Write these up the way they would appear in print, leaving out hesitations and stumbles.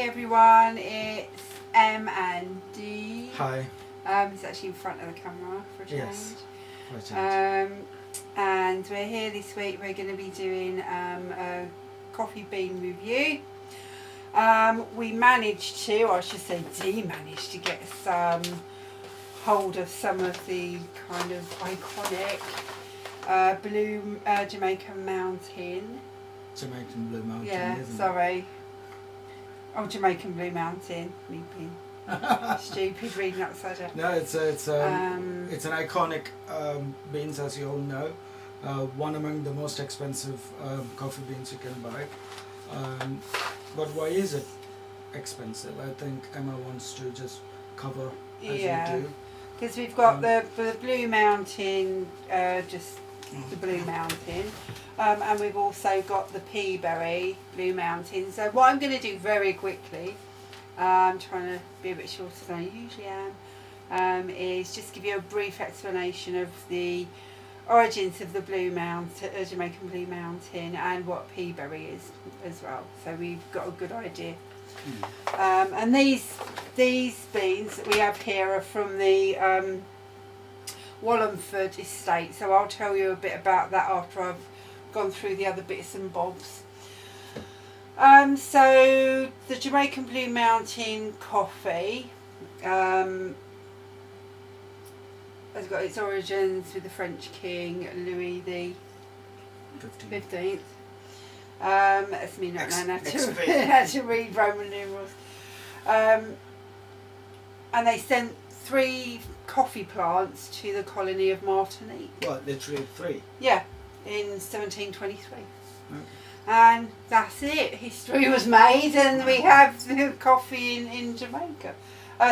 everyone, it's M and D. Hi. It's actually in front of the camera for a change. Yes, for a change. And we're here this week. We're going to be doing a coffee bean review. We managed to, or I should say Dee managed to get some hold of some of the kind of iconic blue Jamaican Mountain. Jamaican Blue Mountain, Yeah, isn't sorry. Oh, Jamaican Blue Mountain. Me being stupid reading upside down. No, it's an iconic beans, as you all know. One among the most expensive coffee beans you can buy. But why is it expensive? I think Emma wants to just cover as you do. Because we've got the Blue Mountain, just the Blue Mountain, and we've also got the Peabery Blue Mountain. So what I'm going to do very quickly, I'm trying to be a bit shorter than I usually am, is just give you a brief explanation of the origins of the Blue Mountain, Jamaican Blue Mountain, and what Peabery is as well. So we've got a good idea. And these beans that we have here are from the Wallenford estate, so I'll tell you a bit about that after I've gone through the other bits and bobs. So the Jamaican Blue Mountain coffee has got its origins with the French King Louis the 15th. That's me not knowing how to read Roman numerals. And they sent 3 coffee plants to the colony of Martinique. What, literally 3? Yeah, in 1723. Okay. And that's it. History was made, and we have the coffee in Jamaica.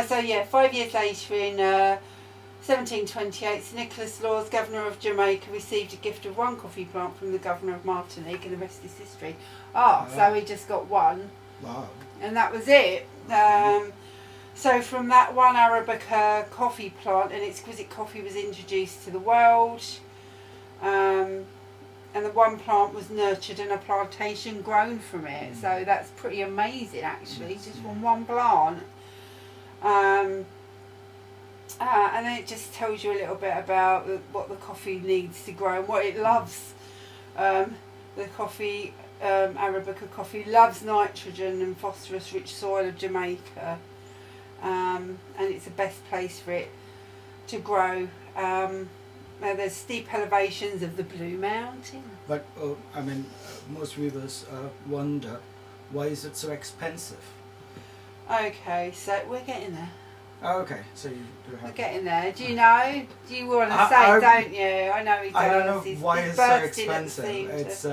So yeah, 5 years later, in 1728, Sir Nicholas Laws, Governor of Jamaica, received a gift of 1 coffee plant from the Governor of Martinique, and the rest is history. So he just got 1. Wow. And that was it. So from that 1 Arabica coffee plant, an exquisite coffee was introduced to the world. And the 1 plant was nurtured and a plantation grown from it. So that's pretty amazing, actually, just from 1 plant. And then it just tells you a little bit about what the coffee needs to grow and what it loves. The coffee, Arabica coffee, loves nitrogen and phosphorus-rich soil of Jamaica, and it's the best place for it to grow. There's steep elevations of the Blue Mountain. But most viewers wonder, why is it so expensive? Okay, so we're getting there. Oh, okay, so you do have... We're getting there. Do you know? Do you want to say, don't you? I know he does. I don't know why it's so expensive. It's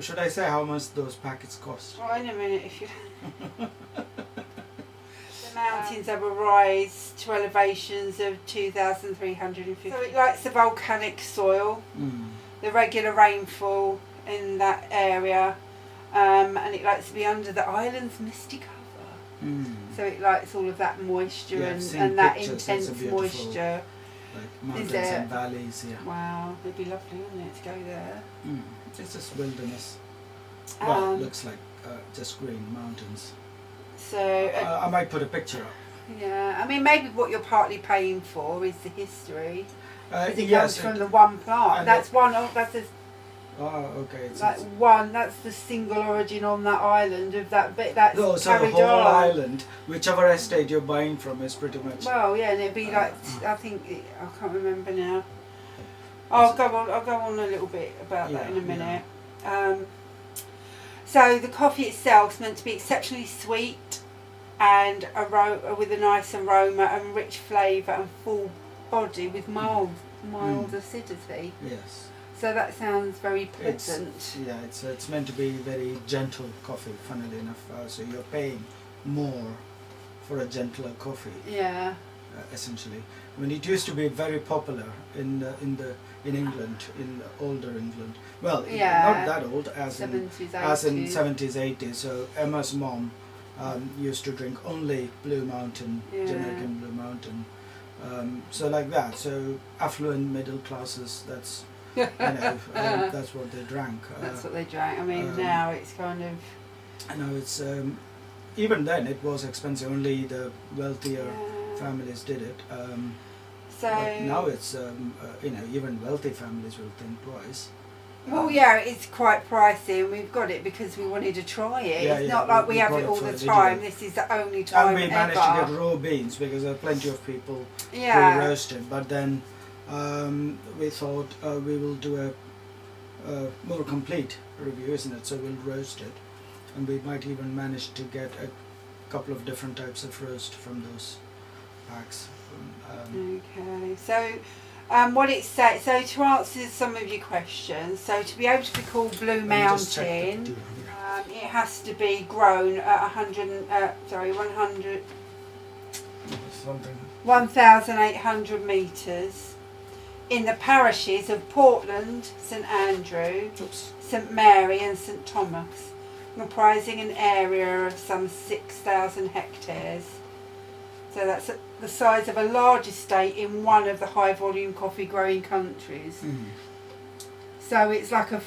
should I say how much those packets cost? Well, in a minute, if you... The mountains have a rise to elevations of 2,350. So it likes the volcanic soil, the regular rainfall in that area, and it likes to be under the island's misty cover. So it likes all of that moisture and that intense moisture. Like mountains and valleys, yeah. Wow, it'd be lovely, wouldn't it, to go there? It's just wilderness. Well, it looks like just green mountains. So I might put a picture up. Yeah, I mean, maybe what you're partly paying for is the history. Because it comes from the 1 plant. That's one. That's a. Oh, okay. That's the single origin on that island of that bit. That's so the whole island, whichever estate you're buying from, is pretty much. Well, yeah, and it'd be like I can't remember now. I'll go on a little bit about that in a minute. Yeah. So the coffee itself is meant to be exceptionally sweet and with a nice aroma and rich flavour and full body with mild acidity. Yes. So that sounds very pleasant. It's meant to be very gentle coffee, funnily enough. So you're paying more for a gentler coffee. Yeah. Essentially, I mean, it used to be very popular in England, in older England. Well, not that old, as in 70s, 80s. So Emma's mom used to drink only Blue Mountain, Jamaican Blue Mountain. So like that. So affluent middle classes. That's that's what they drank. That's what they drank. I mean, now it's kind of. I know it's even then it was expensive. Only the wealthier families did it. But now it's even wealthy families will think twice. Well, yeah, it's quite pricey, and we've got it because we wanted to try it. It's not like we have it all the time. This is the only time and we managed to get raw beans because there are plenty of people pre-roasted. But then we thought we will do a more complete review, isn't it? So we'll roast it, and we might even manage to get a couple of different types of roast from those packs. Okay, so what it says, so to answer some of your questions, so to be able to be called Blue Mountain, it has to be grown at 1,800 metres in the parishes of Portland, St Andrew, St Mary and St Thomas, comprising an area of some 6,000 hectares. So that's the size of a large estate in one of the high volume coffee growing countries. So it's like a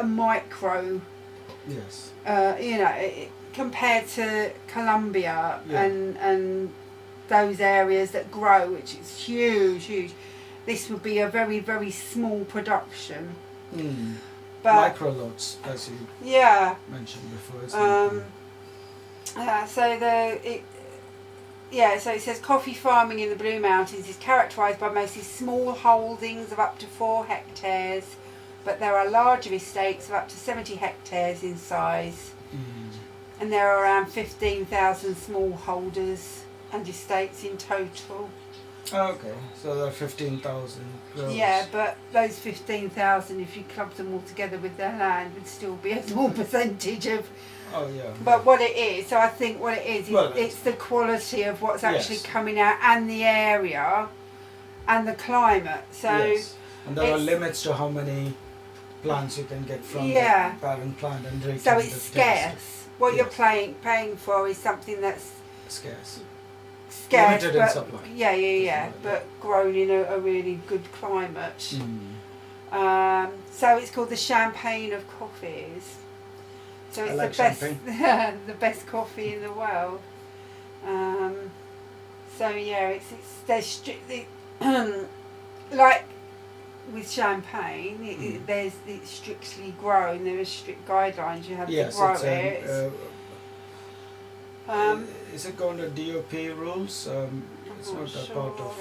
micro. Yes. Compared to Colombia and those areas that grow, which is huge. This would be a very, very small production. But micro lots, as you mentioned before. So it says coffee farming in the Blue Mountains is characterised by mostly small holdings of up to 4 hectares, but there are larger estates of up to 70 hectares in size, and there are around 15,000 smallholders and estates in total. Okay, so there are 15,000 growers. Yeah, but those 15,000, if you club them all together with their land, would still be a small percentage of. Oh yeah. But what it is, so I think what it is it's the quality of what's actually coming out, and the area, and the climate. So. Yes. And there are limits to how many plants you can get from the parent plant and retain. So it's scarce. What you're paying for is something that's scarce. Limited in supply. Yeah. But grown in a really good climate. So it's called the champagne of coffees. So it's the best, the best coffee in the world. There's strictly like with champagne. It's strictly grown. There are strict guidelines you have to grow it. Is it going to DOP rules? It's not that part of.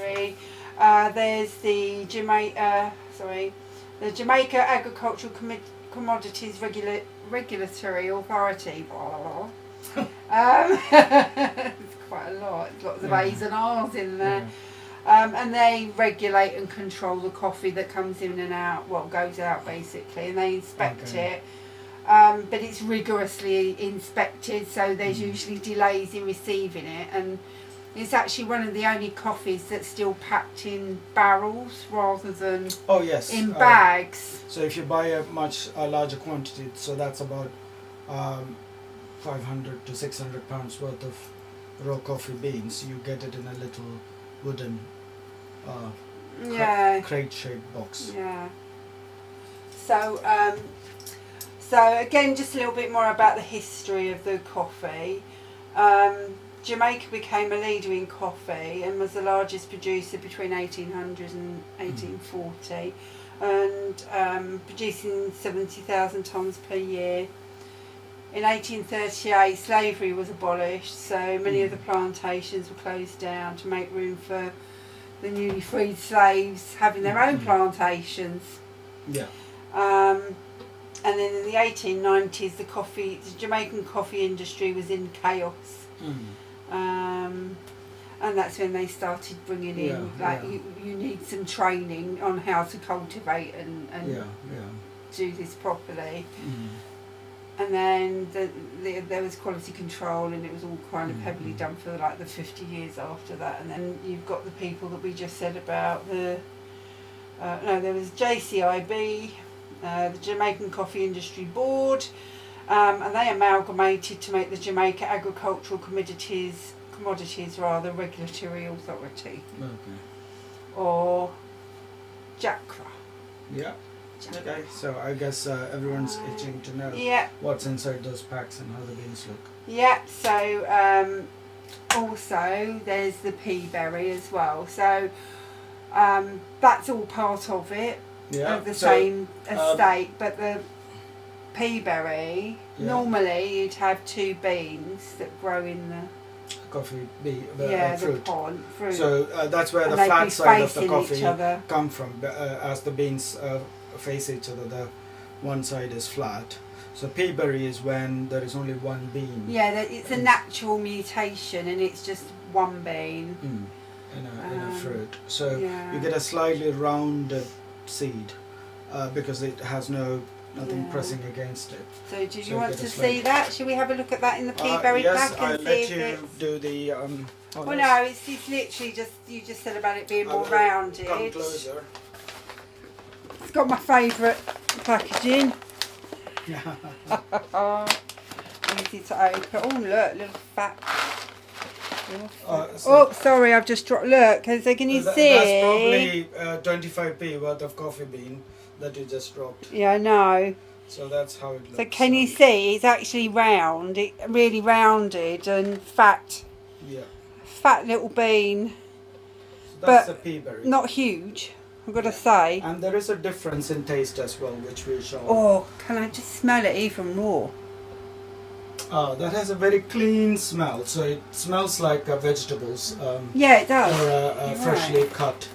There's the Jamaica Agricultural Commodities Regulatory Authority. It's quite a lot. Lots of A's and R's in there. And they regulate and control the coffee that comes in and out, goes out basically, and they inspect it. But it's rigorously inspected, so there's usually delays in receiving it, and it's actually one of the only coffees that's still packed in barrels rather than in bags. So if you buy a much larger quantity, so that's about 500 to 600 pounds worth of raw coffee beans, you get it in a little wooden crate-shaped box. Yeah. So again, just a little bit more about the history of the coffee. Jamaica became a leader in coffee and was the largest producer between 1800 and 1840, and producing 70,000 tonnes per year. In 1838, slavery was abolished, so many of the plantations were closed down to make room for the newly freed slaves having their own plantations. And then in the 1890s, the Jamaican coffee industry was in chaos. And that's when they started bringing in, you need some training on how to cultivate and do this properly. And then there was quality control, and it was all kind of heavily done for the 50 years after that. And then you've got the people that we just said about there was JCIB, the Jamaican Coffee Industry Board, and they amalgamated to make the Jamaica Agricultural Commodities Regulatory Authority, or JACRA. Okay, so I guess everyone's itching to know what's inside those packs and how the beans look. Yeah, so also there's the Peabery as well. So that's all part of it, of the same estate, but the Peabery, normally you'd have 2 beans that grow in the coffee fruit. the fruit. So that's where the flat side of the coffee come from. As the beans face each other, the one side is flat. So Peabery is when there is only one bean. Yeah, it's a natural mutation, and it's just one bean in a fruit. So you get a slightly rounded seed because it has nothing pressing against it. So do you want to see that? Should we have a look at that in the Peabery pack and see if it's... do the... well, no, it's literally just, you just said about it being more rounded. Come closer. It's got my favourite packaging. Easy to open. Oh, look, little fat. Oh, sorry, I've just dropped. Look, can you see? That's probably 25p worth of coffee bean that you just dropped. Yeah, I know. So that's how it looks. So can you see? It's actually round. It really rounded and fat. Yeah. Fat little bean. So that's the Peabery. Not huge, I've got to say. And there is a difference in taste as well, which we shall. Oh, can I just smell it even raw? Oh, that has a very clean smell. So it smells like vegetables. Yeah, it does. Or freshly cut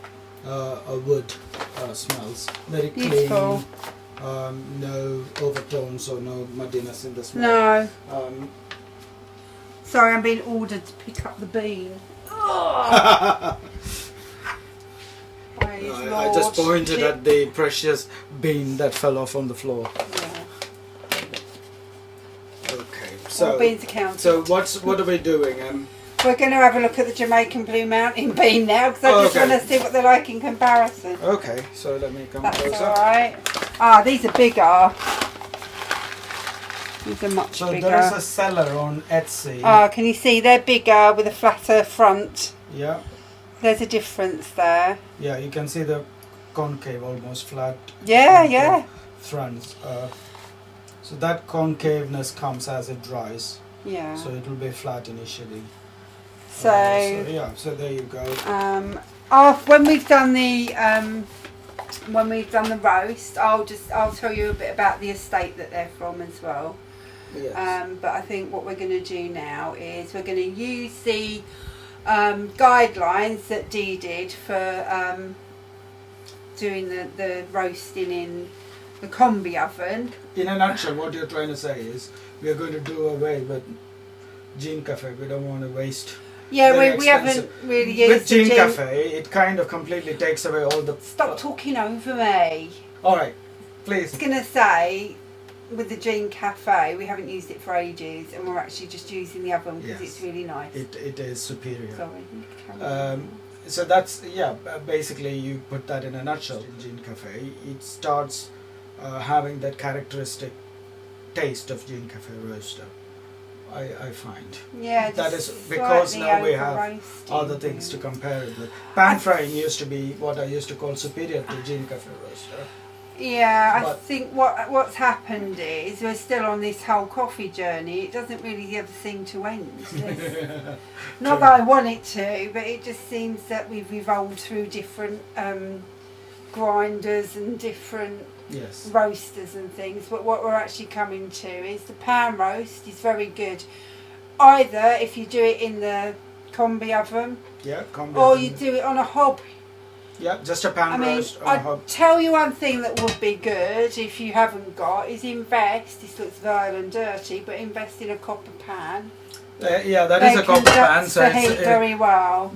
wood smells. Very Beautiful. Clean. No overtones or no muddiness in the smell. No. Sorry, I'm being ordered to pick up the bean. Oh. I just pointed at the precious bean that fell off on the floor. Yeah. Okay, so beans are counted. So what are we doing? We're going to have a look at the Jamaican Blue Mountain bean now, because I just want to see what they're like in comparison. Okay, so let me come closer. That's alright. Ah, these are bigger. These are much bigger. So there is a seller on Etsy. Ah, can you see? They're bigger with a flatter front. Yeah. There's a difference there. Yeah, you can see the concave, almost flat. Yeah. Fronts. So that concaveness comes as it dries. Yeah. So it will be flat initially. So so there you go. When we've done the roast, I'll tell you a bit about the estate that they're from as well. Yes. But I think what we're going to do now is we're going to use the guidelines that Dee did for doing the roasting in the combi oven. In a nutshell, what you're trying to say is we are going to do away with Gene Cafe. We don't want to waste. Yeah, we haven't really used with Gene Cafe. It kind of completely takes away all the. Stop talking over me. All right, please. I was gonna say, with the Gene Cafe, we haven't used it for ages, and we're actually just using the oven because it's really nice. It is superior. Sorry. So that's basically you put that in a nutshell. In Gene Cafe, it starts having that characteristic taste of Gene Cafe roaster. I find. Yeah, that is because now we have other things to compare it with. Pan frying used to be what I used to call superior to Gene Cafe roaster. Yeah, I think what's happened is we're still on this whole coffee journey. It doesn't really ever seem to end. Not that I want it to, but it just seems that we've evolved through different grinders and different roasters and things. But what we're actually coming to is the pan roast is very good. Either if you do it in the combi oven, or you do it on a hob. Yeah, just a pan roast on a hob. I'll tell you one thing that would be good if you haven't got is invest. This looks vile and dirty, but invest in a copper pan. Yeah, that is a copper pan. So it's very well.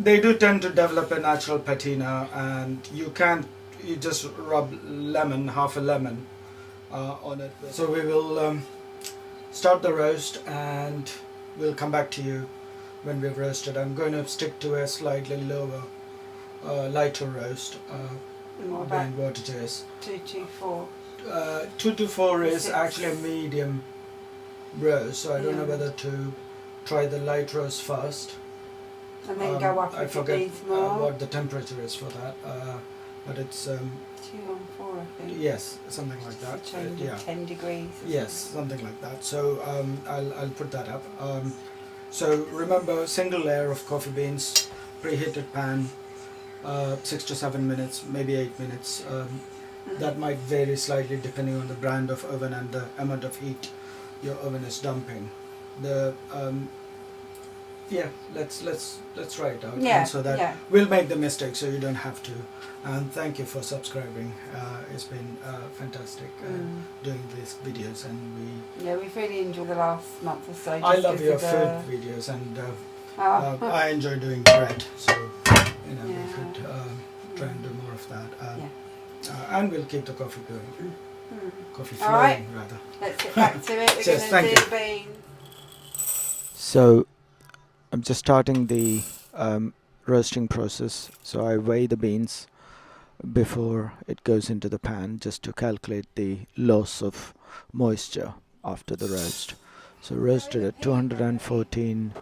They do tend to develop a natural patina, and you just rub half a lemon on it. So we will start the roast, and we'll come back to you when we've roasted. I'm going to stick to a slightly lower, lighter roast, being what it is. 224. 224 is actually a medium roast, so I don't know whether to try the light roast first. And then go up I if forget it needs more. what the temperature is for that, but it's 214. before, I think. Yes, something like that. Change of 10 degrees. Yes, something like that. So I'll put that up. So remember, single layer of coffee beans, preheated pan, 6 to 7 minutes, maybe 8 minutes. That might vary slightly depending on the brand of oven and the amount of heat your oven is dumping. The let's try it out, and so that we'll make the mistake, so you don't have to. And thank you for subscribing. It's been fantastic doing these videos, and we've really enjoyed the last month or so. I love your food videos, and I enjoy doing bread, so we could try and do more of that. And we'll keep the coffee going. Coffee flowing, rather. Let's get back to it. We're going to do beans. So I'm just starting the roasting process. So I weigh the beans before it goes into the pan, just to calculate the loss of moisture after the roast. So roasted at 214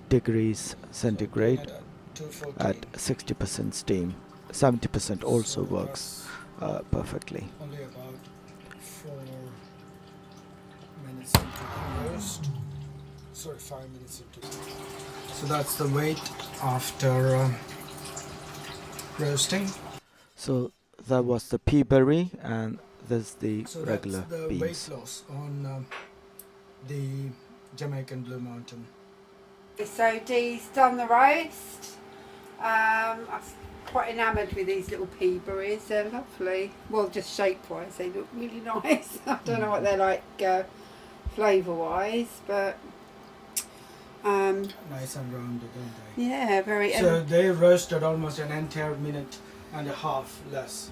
degrees centigrade at 60% steam. 70% also works perfectly. Only about 4 minutes into the roast. Sorry, 5 minutes into. So that's the weight after roasting. So that was the Peabery, and this is the regular beans. So that's the weight loss on the Jamaican Blue Mountain. So Dee's done the roast. I'm quite enamoured with these little Peaberries. They're lovely. Well, just shape-wise, they look really nice. I don't know what they're like flavour-wise, but nice and rounded, don't they? Yeah, very. So they roasted almost an entire minute and a half less.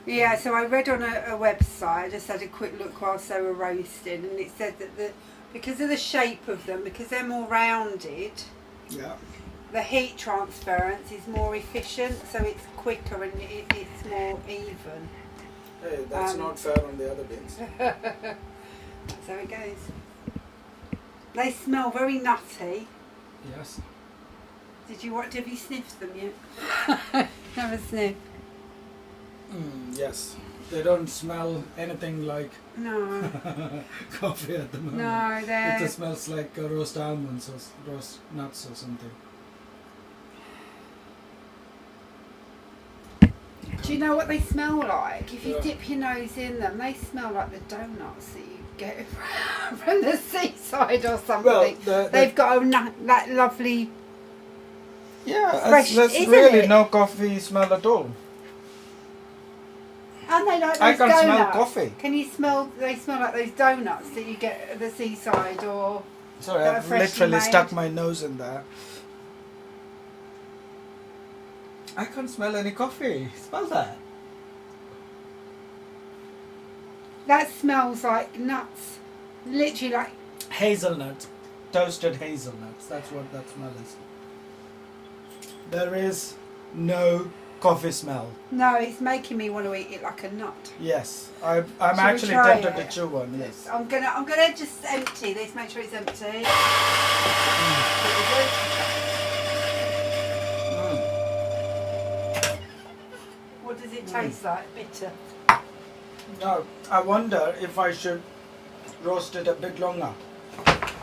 Yeah, so I read on a website, I just had a quick look whilst they were roasting, and it said that because of the shape of them, because they're more rounded, the heat transference is more efficient, so it's quicker and it's more even. Hey, that's not fair on the other beans. That's how it goes. They smell very nutty. Yes. Have you sniffed them yet? Have a sniff. Yes. They don't smell anything like coffee at the moment. No, it just smells like roast almonds or roast nuts or something. Do you know what they smell like? If you dip your nose in them, they smell like the donuts that you get from the seaside or something. Well, they've got that lovely fresh, there's really no coffee smell at all. And they like those I can donuts. smell coffee. Can you smell? They smell like those donuts that you get at the seaside, or sorry, I've literally stuck my nose in there. I can't smell any coffee. Smell that. That smells like nuts. Literally like hazelnuts, toasted hazelnuts. That's what that smell is. There is no coffee smell. No, it's making me want to eat it like a nut. Yes, I'm actually tempted to chew one. Yes. I'm gonna just empty this. Make sure it's empty. What does it taste like? Bitter. No, I wonder if I should roast it a bit longer.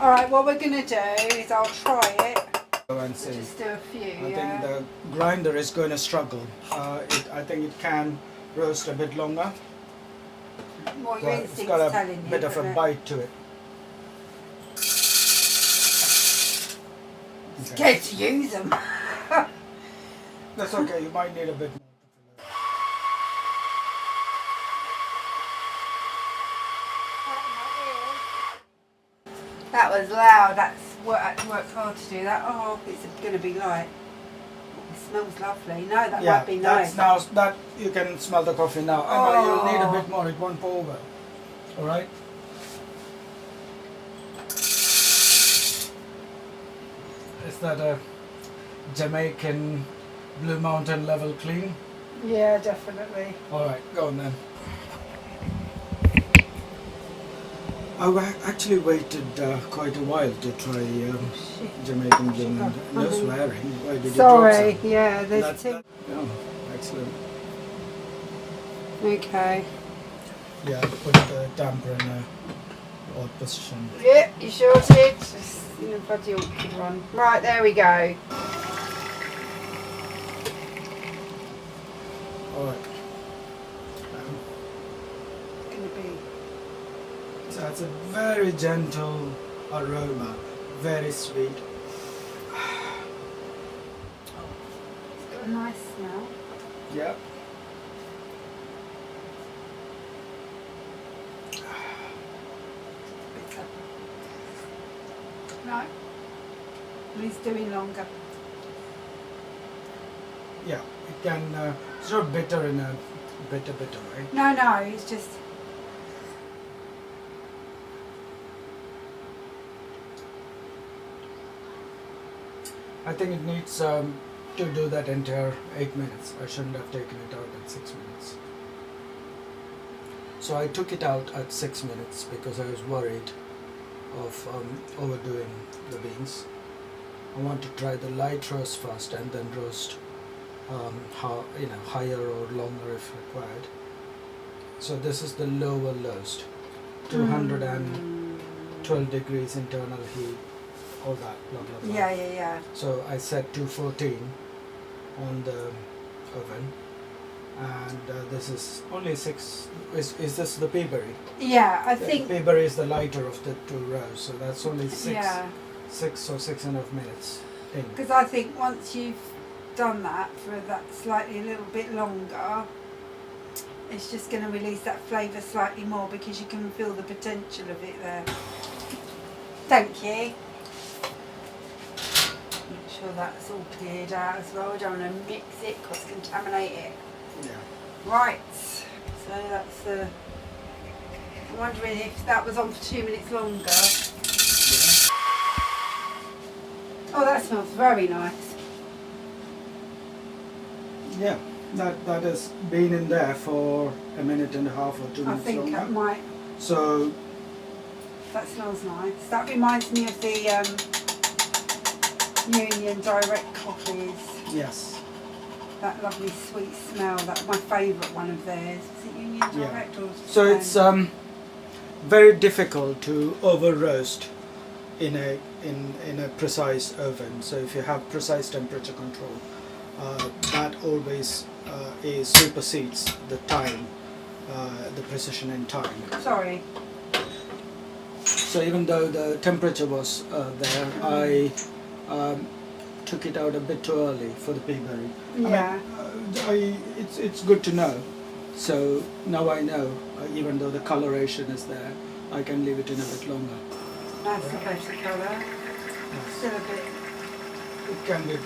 All right, what we're gonna do is I'll try it. And see. We'll just do a few. I think the grinder is going to struggle. I think it can roast a bit longer. What your it's got a bit of a bite to it. Scared to use them. That's okay. You might need a bit more. That was loud. That's worked hard to do that. Oh, it's going to be light. It smells lovely. No, that might be nice. Now that you can smell the coffee now. Emma, you'll need a bit more. It won't pour over. All right. Is that a Jamaican Blue Mountain level clean? Yeah, definitely. All right, go on then. I actually waited quite a while to try Jamaican Blue Mountain. No swearing. Why did Sorry, you drop some? yeah, there's two. Oh, excellent. Okay. Yeah, put the damper in a odd position. Yeah, you sure did. Just in a bloody awkward one. Right, there we go. Alright. It's going to be... So it's a very gentle aroma, very sweet. It's got a nice smell. Yeah. No. He's doing longer. Yeah, it can, it's not bitter in a bitter way. No, it's just... I think it needs to do that entire 8 minutes. I shouldn't have taken it out at 6 minutes. So I took it out at 6 minutes because I was worried of overdoing the beans. I want to try the light roast first and then roast higher or longer if required. So this is the lower roast, 212 degrees internal heat, all that, blah blah blah. Yeah. So I set 214 on the oven, and this is only 6. Is this the Peabery? Yeah, I think... Peabery is the lighter of the two rows, so that's only 6 Yeah. 6 or 6.5 minutes in. Because I think once you've done that for that slightly a little bit longer, it's just going to release that flavour slightly more because you can feel the potential of it there. Thank you. Make sure that's all cleared out as well. I don't want to mix it, cross-contaminate it. Yeah. Right, so that's I'm wondering if that was on for 2 minutes longer. Oh, that smells very nice. Yeah, that has been in there for 1.5 minutes or 2 minutes I think longer. that might... So That smells nice. That reminds me of the Union Direct coffees. yes, That lovely sweet smell. That's my favourite one of theirs. Is it Union Direct or? so it's very difficult to over roast in a precise oven. So if you have precise temperature control, that always supersedes the time, the precision in time. Sorry. So even though the temperature was there, I took it out a bit too early for the Peabery. Yeah. It's good to know. So now I know, even though the coloration is there, I can leave it in a bit longer. That's a better colour. Still a bit. It can be.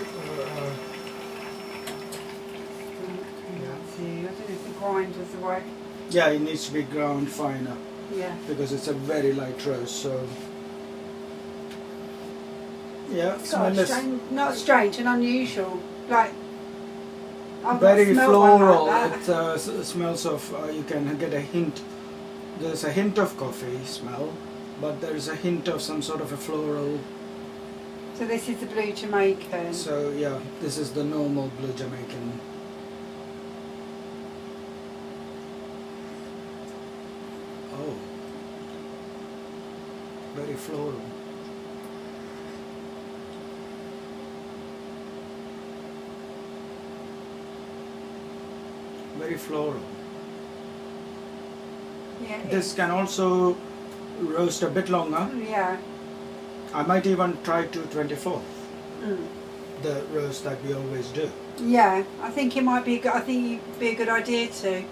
See, I don't know if the grind was the right. Yeah, it needs to be ground finer Yeah. because it's a very light roast. So yeah, It's got a strange, not strange and unusual. Like. I've very not smelled one floral. like that. It smells of. You can get a hint. There's a hint of coffee smell, but there is a hint of some sort of a floral. So this is the blue Jamaican. So yeah, this is the normal blue Jamaican. Oh, very floral. Very floral. Yeah. This can also roast a bit longer. Yeah. I might even try 224, Mm. the roast that we always do. Yeah, I think it might be. I think it'd be a good idea too,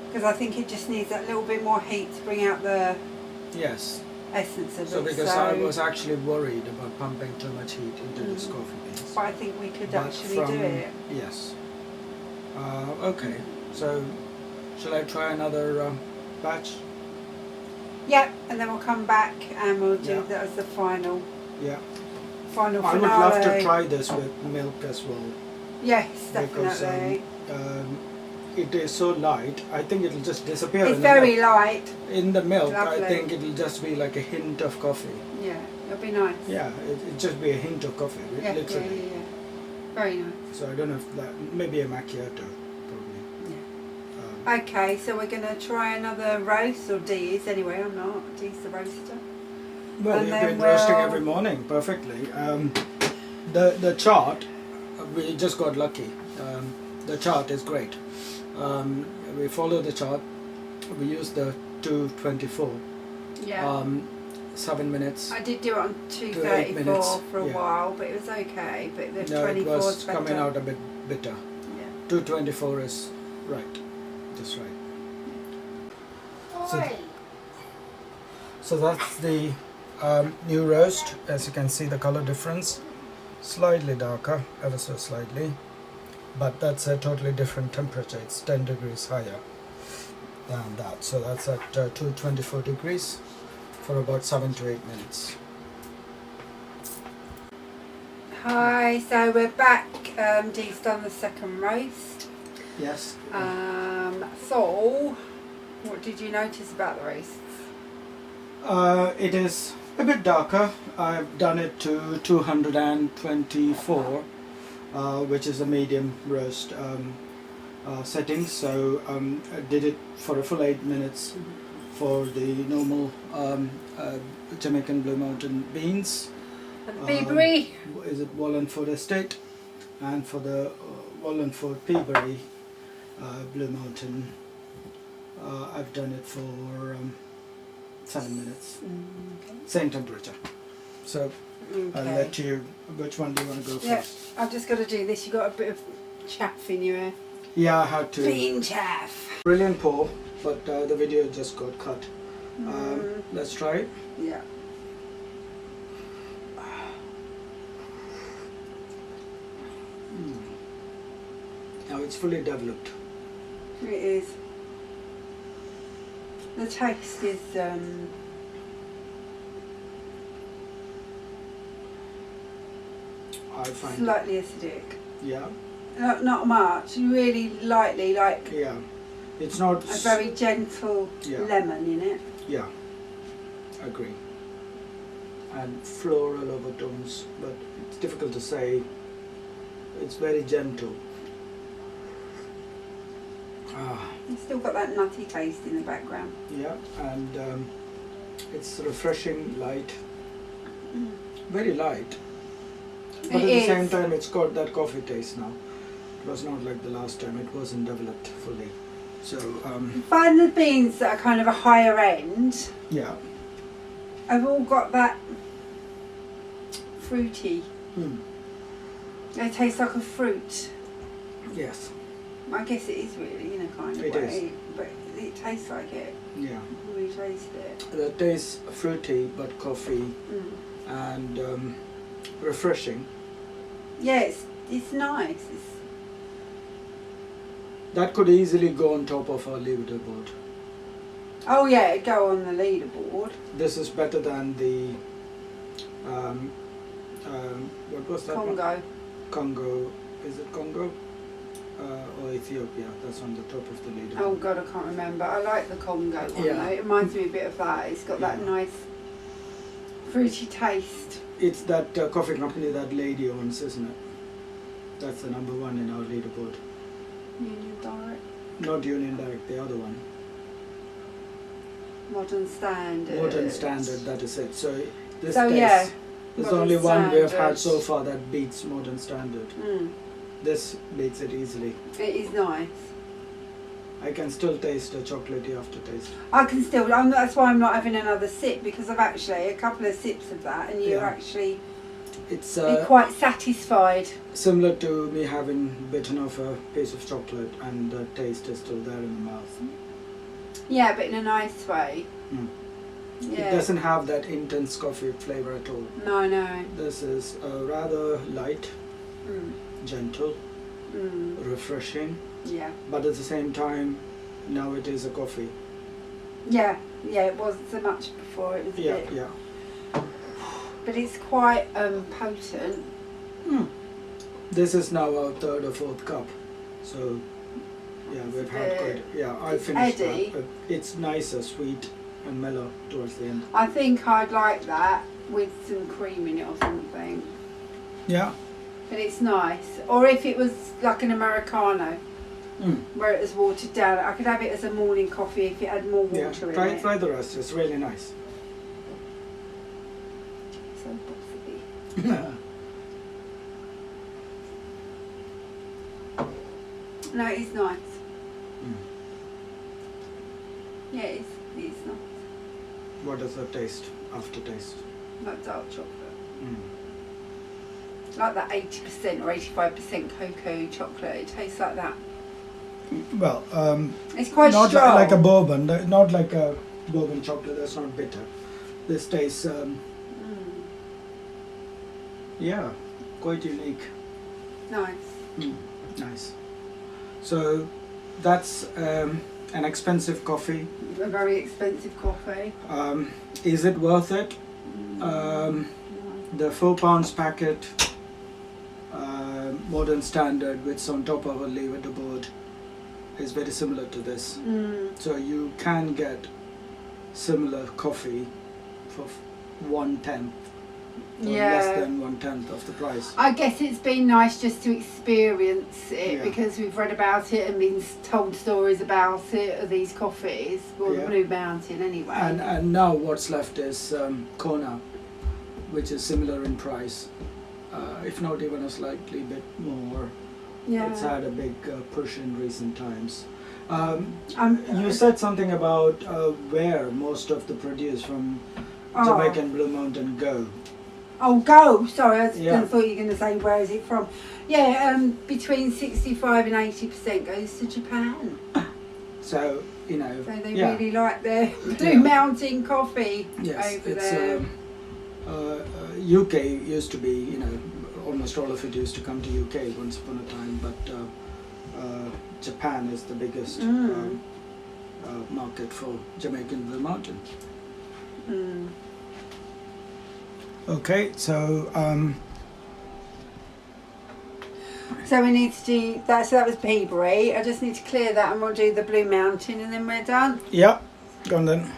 because I think it just needs that little bit more heat to bring out the Yes. essence of So it. because I was actually worried about pumping too much heat into this coffee beans. But I think we could But actually from- do it. Yes. Okay. So, shall I try another batch? Yep, and then we'll come back and we'll do Yeah. that as the final Yeah. finale. I would love to try this with milk as well. Yes, Because definitely. it is so light. I think it'll just disappear. It's in the very milk. light. In the milk, I Lovely. think it'll just be like a hint of coffee. Yeah, it'll be nice. Yeah, it'll just be a hint of coffee, Yeah, literally. yeah. Very nice. So I don't know if that, maybe a macchiato, probably. Yeah. Okay, so we're going to try another roast, or Dee is anyway, I'm not. Dee's the roaster. Well, And you've then been roasting we'll- every morning perfectly. The chart, we just got lucky. The chart is great. We follow the chart. We use the 224. Yeah. 7 minutes. I did do it on 8 234 minutes, for a yeah. while, but it was okay. But the No, it 24 was is better. coming out a bit bitter. Yeah. 224 is right, just right. So that's the new roast. As you can see, the color difference, slightly darker, ever so slightly, but that's a totally different temperature. It's 10 degrees higher than that. So that's at 224 degrees for about 7 to 8 minutes. Hi, so we're back. Dee's done the second roast. Yes. So, what did you notice about the roasts? It is a bit darker. I've done it to 224, which is a medium roast setting. So I did it for a full 8 minutes for the normal Jamaican Blue Mountain beans. And Peabery. Is it Wallenford estate, and for the Wallenford Peabery Blue Mountain, I've done it for 7 minutes. Okay. Same temperature. So I'll let you. Which one do you want to go Yeah, first? I've just got to do this. You've got a bit of chaff in your hair. Yeah, I had to. Clean chaff. Brilliant pour, but the video just got cut. Let's try it. Yeah. Now it's fully developed. It is. The taste is I find. slightly acidic. Yeah. Not much. Really lightly, like Yeah. It's not. a very gentle Yeah. lemon in it. Yeah. Agree. And floral overtones, but it's difficult to say. It's very gentle. It's still got that nutty taste in the background. Yeah, and it's refreshing, light, very light. But at the same time, it's got that coffee taste now. It was not like the last time; it wasn't developed fully. So Find the beans that are kind of a higher end. yeah. Have all got that fruity. Mm. They taste like a fruit. Yes. I guess it is really in a kind of It way, is. but it tastes like it. Yeah. We taste it. The taste fruity, but coffee and refreshing. Yeah, it's nice. That could easily go on top of our leaderboard. Oh yeah, it'd go on the leaderboard. This is better than the what was that one? Congo. Congo. Is it Congo? Or Ethiopia? That's on the top of the leaderboard. Oh god, I can't remember. I like the Congo one Yeah. though. It reminds me a bit of that. It's got that Yeah. nice fruity taste. It's that coffee company that lady owns, isn't it? That's the number one in our leaderboard. Union Direct. Not Union Direct, the other one. Modern Standard. Modern Standard, that is it. So this So taste, yeah, there's Modern only one we have had Standard. so far that beats Modern Standard. This beats it easily. It is nice. I can still taste the chocolatey aftertaste. I can still. That's why I'm not having another sip, because I've actually a couple of sips of that, and you're Yeah. actually It's be quite satisfied. similar to me having bitten off a piece of chocolate and the taste is still there in the mouth. Yeah, but in a nice way. Mm. Yeah. It doesn't have that intense coffee flavour at all. No. This is rather light, gentle, refreshing, Yeah. but at the same time, now it is a coffee. Yeah. It wasn't so much before. It was a bit. Yeah. But it's quite potent. This is now our third or fourth cup, so yeah, we've had quite. Yeah, I finished heady. that. It's nicer, sweet, and mellow towards the end. I think I'd like that with some cream in it or something. Yeah. But it's nice. Or if it was like an Americano. where it was watered down. I could have it as a morning coffee if it had more water in it. Try the rest. It's really nice. So bossy. No, it's nice. Yeah, it's nice. What does the taste, aftertaste? Like dark chocolate. Like that 80% or 85% cocoa chocolate. It tastes like that. Well, it's quite not strong. like a bourbon, not like a bourbon chocolate. That's not bitter. This tastes, yeah, quite unique. Nice. Nice. So that's an expensive coffee. A very expensive coffee. Is it worth it? No. The £4 packet, modern standard, which on top of a lever board, is very similar to this. So you can get similar coffee for 1/10, or less than 1/10 of the price. I guess it's been nice just to experience it because we've read about it and been told stories about it, of these coffees, or the Blue Mountain anyway. And now what's left is Kona, which is similar in price, if not even a slightly bit more. It's had a big push in recent times. You said something about where most of the produce from Jamaican Blue Mountain go. Oh, go! Sorry, I thought you were going to say where is it from. Yeah, between 65 and 80% goes to Japan. So, you know. So they really like their Blue Mountain coffee over there. UK used to be, you know, almost all of it used to come to UK once upon a time, but Japan is the biggest market for Jamaican Blue Mountain. Okay, so so we need to do that. So that was Peabery. I just need to clear that, and we'll do the Blue Mountain, and then we're done. Yeah, go on then.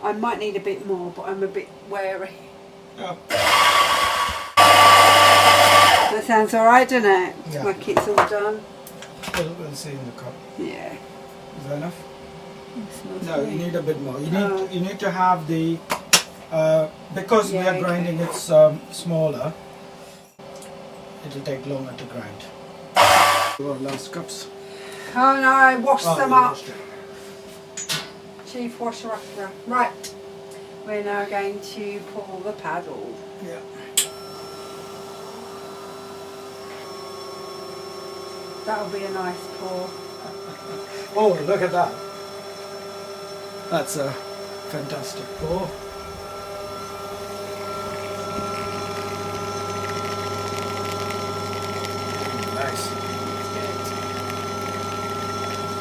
I might need a bit more, but I'm a bit wary. Yeah. That sounds alright, doesn't it? Yeah. Like it's all done. We'll see in the cup. Yeah. Is that enough? No, you need a bit more. You need to have the because we are grinding it smaller. It'll take longer to grind. Our last cups. Oh no, I washed them up. Washed it. Chief washer upper. Right. We're now going to pour the paddle. Yeah. That'll be a nice pour. Oh, look at that. That's a fantastic pour. Nice.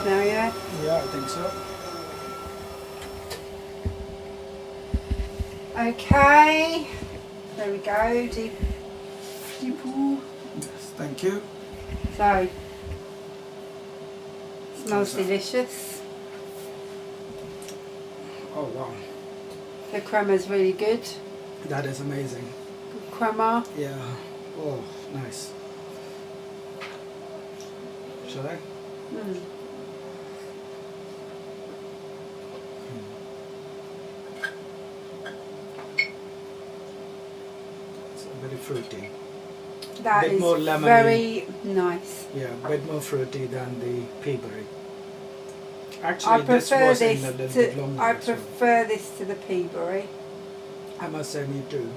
Now, yeah? Yeah, I think so. Okay. There we go. Deep pour. Yes, thank you. So, smells delicious. Oh wow. The crema's really good. That is amazing. Good crema. Yeah. Oh, nice. Shall I? It's very fruity. That Bit is more lemony. very nice. Yeah, a bit more fruity than the Peabery. I Actually, this prefer was this in a little bit to. longer. I as well. prefer this to the Peabery. I must say, me too.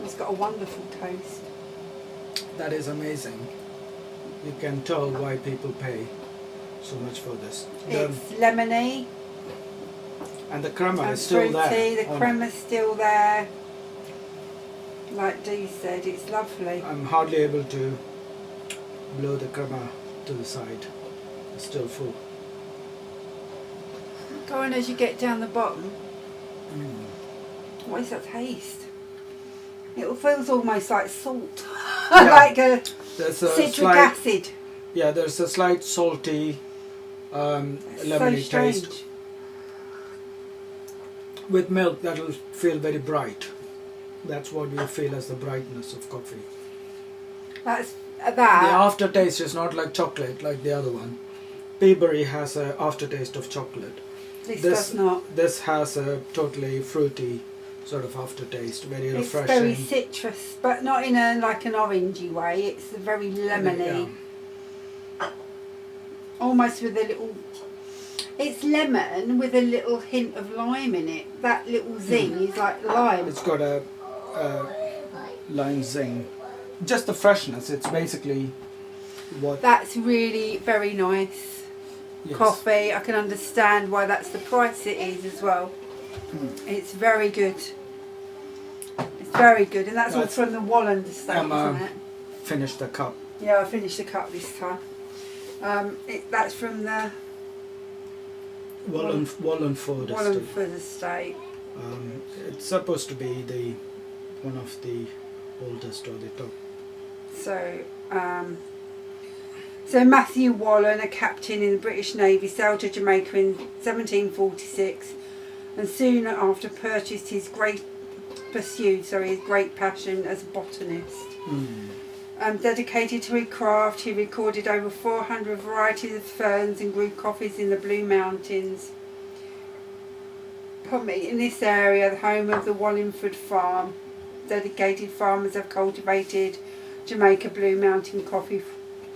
It's got a wonderful taste. That is amazing. You can tell why people pay so much for this. It's lemony And the crema and is still fruity. there. The crema's still there. Like Dee said, it's lovely. I'm hardly able to blow the crema to the side. It's still full. Go on as you get down the bottom. What is that taste? It feels almost like salt. Like a There's a citric slight, acid. Yeah, there's a slight salty, lemony So strange. taste. With milk, that will feel very bright. That's what you feel as the brightness of coffee. That's The that. aftertaste is not like chocolate like the other one. Peabery has an aftertaste of chocolate. This does not. This has a totally fruity sort of aftertaste, very It's refreshing. very citrus, but not in a like an orangey way. It's very lemony. Yeah. Almost with a little. It's lemon with a little hint of lime in it. That little zing is like lime. It's got a lime zing. Just the freshness. It's basically what. That's really very nice. Yes. Coffee. I can understand why that's the price it is as well. It's very good. It's very good, and that's all from the Wallenford estate, isn't it? Finish the cup. Yeah, I finished the cup this time. That's from the Wallenford estate. Wallenford estate. It's supposed to be one of the oldest or the top. So Matthew Wallen, a captain in the British Navy, sailed to Jamaica in 1746, and soon after pursued his great passion as a botanist. Dedicated to his craft, he recorded over 400 varieties of ferns and grew coffees in the Blue Mountains. In this area, the home of the Wallenford farm, dedicated farmers have cultivated Jamaica Blue Mountain coffee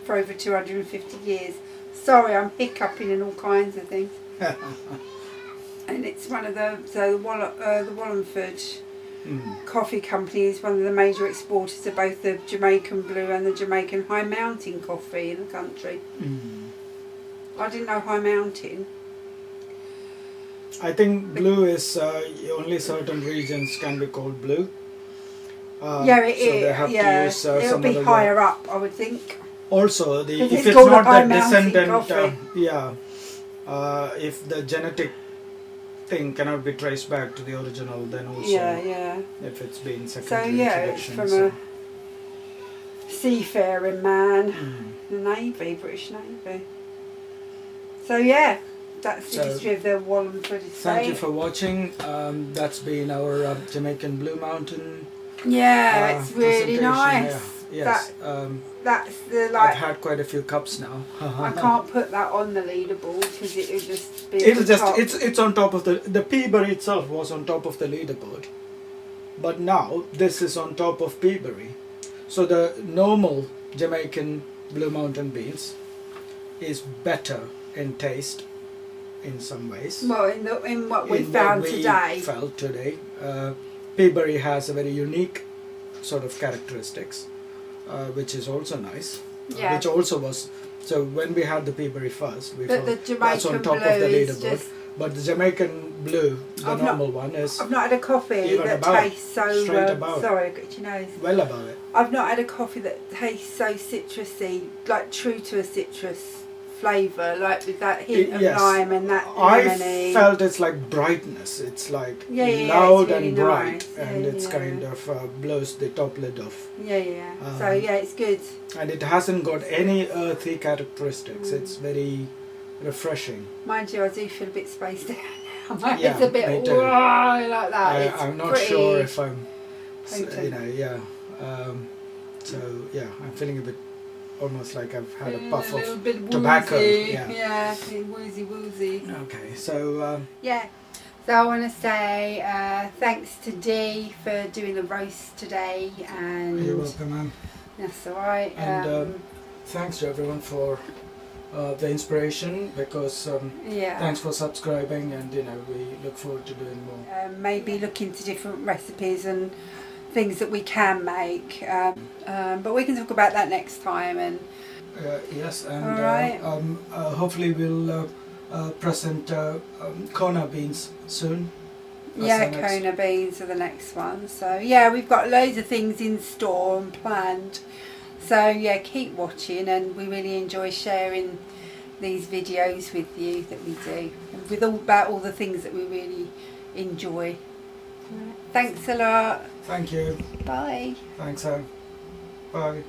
for over 250 years. Sorry, I'm hiccuping and all kinds of things. And it's one of the Wallenford Coffee Company is one of the major exporters of both the Jamaican Blue and the Jamaican High Mountain coffee in the country. I didn't know High Mountain. I think blue is only certain regions can be called blue. Yeah, it so is. they have to use, it'll be higher up, I would think. Also, if it's it's called not a High that Mountain descendant, coffee. if the genetic thing cannot be traced back to the original, then also if it's been secondary it's introduction. from a seafaring man, the Navy, British Navy. So that's the history of the Wallenford estate. Thank you for watching. That's been our Jamaican Blue Mountain. Yeah, it's really nice. Yes. That's the I've had quite a few cups now. I can't put that on the leaderboard because it would just be. It's on top of the Peabery itself was on top of the leaderboard, but now this is on top of Peabery. So the normal Jamaican Blue Mountain beans is better in taste, in some ways. Well, in what we found today. Felt today, Peabery has a very unique sort of characteristics. Which is also nice. Which also was so when we had the Peabery first, we thought that's on top of the leaderboard. But the Jamaican Blue, the normal one, is. I've not had a coffee that tastes so. Sorry, I got your nose. Well above it. I've not had a coffee that tastes so citrusy, like true to a citrus flavour, like with that hint of lime and that lemony. I felt it's like brightness. It's like loud it's really and bright, nice. and it's kind of blows the top lid off. So it's good. And it hasn't got any earthy characteristics. It's very refreshing. Mind you, I do feel a bit spaced out now. It's a bit like that. I'm not sure if I'm, I'm feeling a bit. Almost like I've had a puff of tobacco. Woozy. Okay, so so I want to say thanks to Dee for doing the roast today, and you're welcome, ma'am. That's all right. And thanks to everyone for the inspiration, because thanks for subscribing, and we look forward to doing more. Maybe look into different recipes and things that we can make, but we can talk about that next time. And yes, and hopefully we'll present Kona beans soon. Kona beans are the next one. So we've got loads of things in store and planned. So keep watching, and we really enjoy sharing these videos with you that we do, with about all the things that we really enjoy. Thanks a lot. Thank you. Bye. Thanks, Anne. Bye.